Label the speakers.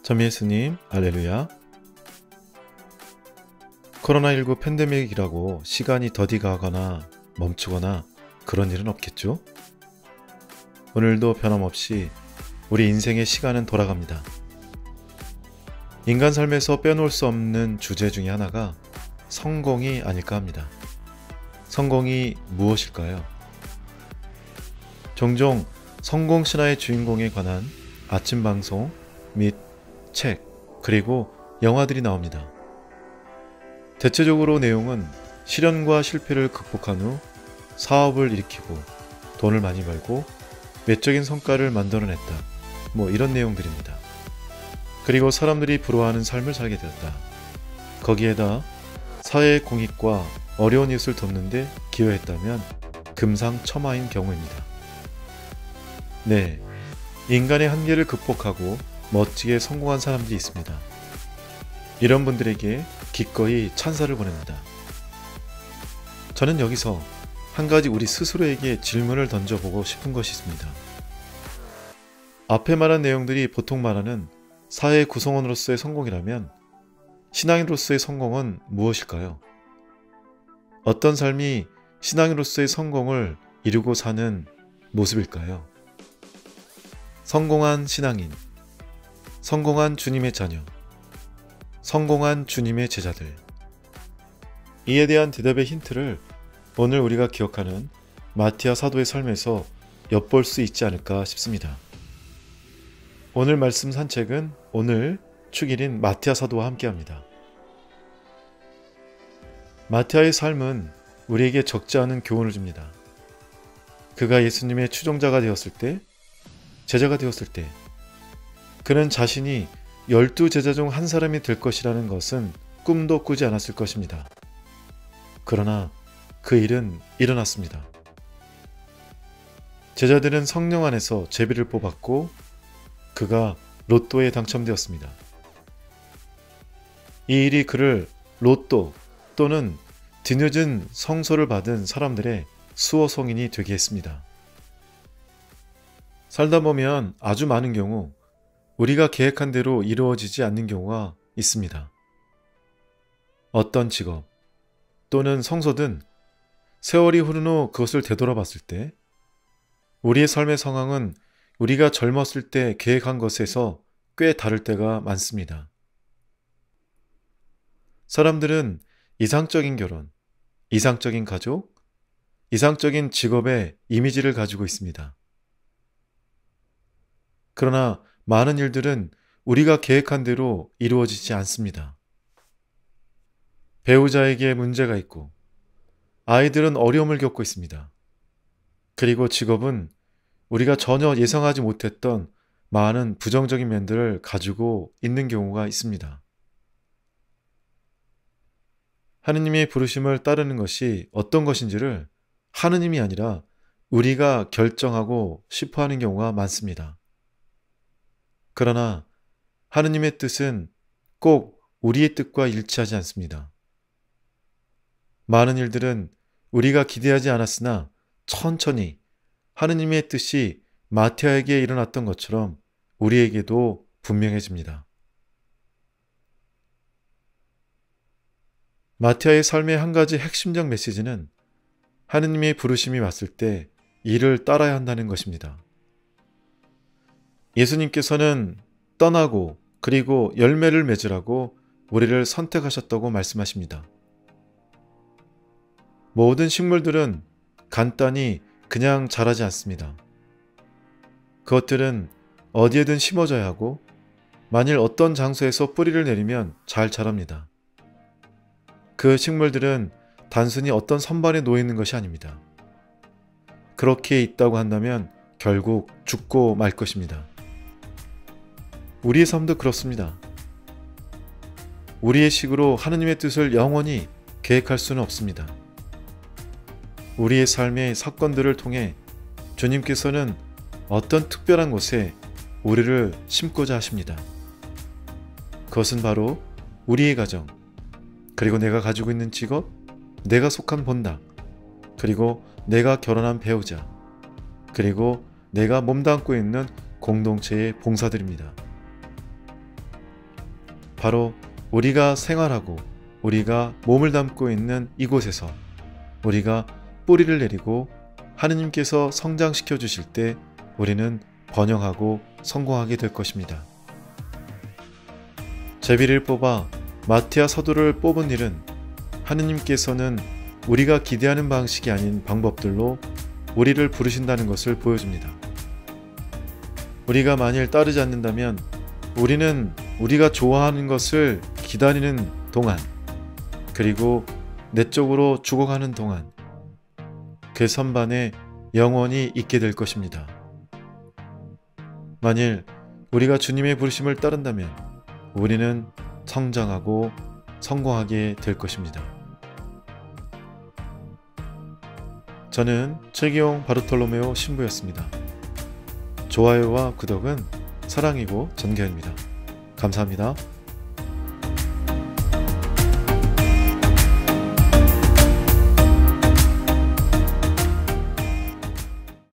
Speaker 1: 참 예수님, 할렐루야. 코로나19 팬데믹이라고 시간이 더디 가거나 멈추거나 그런 일은 없겠죠? 오늘도 변함없이 우리 인생의 시간은 돌아갑니다. 인간 삶에서 빼놓을 수 없는 주제 중에 하나가 성공이 아닐까 합니다. 성공이 무엇일까요? 종종 성공 신화의 주인공에 관한 아침 방송 및 책, 그리고 영화들이 나옵니다. 대체적으로 내용은 시련과 실패를 극복한 후 사업을 일으키고 돈을 많이 벌고 외적인 성과를 만들어냈다. 이런 내용들입니다. 그리고 사람들이 부러워하는 삶을 살게 되었다. 거기에다 사회의 공익과 어려운 이웃을 돕는 데 기여했다면 금상첨화인 경우입니다. 네, 인간의 한계를 극복하고 멋지게 성공한 사람들이 있습니다. 이런 분들에게 기꺼이 찬사를 보냅니다. 저는 여기서 한 가지 우리 스스로에게 질문을 던져보고 싶은 것이 있습니다. 앞에 말한 내용들이 보통 말하는 사회 구성원으로서의 성공이라면 신앙인으로서의 성공은 무엇일까요? 어떤 삶이 신앙인으로서의 성공을 이루고 사는 모습일까요? 성공한 신앙인, 성공한 주님의 자녀, 성공한 주님의 제자들. 이에 대한 대답의 힌트를 오늘 우리가 기억하는 마티아 사도의 삶에서 엿볼 수 있지 않을까 싶습니다. 오늘 말씀 산책은 오늘 축일인 마티아 사도와 함께합니다. 마티아의 삶은 우리에게 적지 않은 교훈을 줍니다. 그가 예수님의 추종자가 되었을 때, 제자가 되었을 때 그는 자신이 12제자 중 한 사람이 될 것이라는 것은 꿈도 꾸지 않았을 것입니다. 그러나 그 일은 일어났습니다. 제자들은 성령 안에서 제비를 뽑았고 그가 로또에 당첨되었습니다. 이 일이 그를 로또 또는 뒤늦은 성소를 받은 사람들의 수호 성인이 되게 했습니다. 살다 보면 아주 많은 경우 우리가 계획한 대로 이루어지지 않는 경우가 있습니다. 어떤 직업 또는 성소든 세월이 흐른 후 그것을 되돌아봤을 때 우리의 삶의 상황은 우리가 젊었을 때 계획한 것에서 꽤 다를 때가 많습니다. 사람들은 이상적인 결혼, 이상적인 가족, 이상적인 직업의 이미지를 가지고 있습니다. 그러나 많은 일들은 우리가 계획한 대로 이루어지지 않습니다. 배우자에게 문제가 있고 아이들은 어려움을 겪고 있습니다. 그리고 직업은 우리가 전혀 예상하지 못했던 많은 부정적인 면들을 가지고 있는 경우가 있습니다. 하느님의 부르심을 따르는 것이 어떤 것인지를 하느님이 아니라 우리가 결정하고 싶어 하는 경우가 많습니다. 그러나 하느님의 뜻은 꼭 우리의 뜻과 일치하지 않습니다. 많은 일들은 우리가 기대하지 않았으나 천천히 하느님의 뜻이 마티아에게 일어났던 것처럼 우리에게도 분명해집니다. 마티아의 삶의 한 가지 핵심적 메시지는 하느님의 부르심이 왔을 때 이를 따라야 한다는 것입니다. 예수님께서는 떠나고 그리고 열매를 맺으라고 우리를 선택하셨다고 말씀하십니다. 모든 식물들은 간단히 그냥 자라지 않습니다. 그것들은 어디에든 심어져야 하고 만일 어떤 장소에서 뿌리를 내리면 잘 자랍니다. 그 식물들은 단순히 어떤 선반에 놓여 있는 것이 아닙니다. 그렇게 있다고 한다면 결국 죽고 말 것입니다. 우리의 삶도 그렇습니다. 우리의 식으로 하느님의 뜻을 영원히 계획할 수는 없습니다. 우리의 삶의 사건들을 통해 주님께서는 어떤 특별한 곳에 우리를 심고자 하십니다. 그것은 바로 우리의 가정, 그리고 내가 가지고 있는 직업, 내가 속한 본당, 그리고 내가 결혼한 배우자, 그리고 내가 몸담고 있는 공동체의 봉사들입니다. 바로 우리가 생활하고 우리가 몸을 담고 있는 이곳에서 우리가 뿌리를 내리고 하느님께서 성장시켜 주실 때 우리는 번영하고 성공하게 될 것입니다. 제비를 뽑아 마티아 사도를 뽑은 일은 하느님께서는 우리가 기대하는 방식이 아닌 방법들로 우리를 부르신다는 것을 보여줍니다. 우리가 만일 따르지 않는다면 우리는 우리가 좋아하는 것을 기다리는 동안, 그리고 내적으로 죽어가는 동안 그 선반에 영원히 있게 될 것입니다. 만일 우리가 주님의 부르심을 따른다면 우리는 성장하고 성공하게 될 것입니다. 저는 최기용 바르톨로메오 신부였습니다. 좋아요와 구독은 사랑이고 전개입니다. 감사합니다.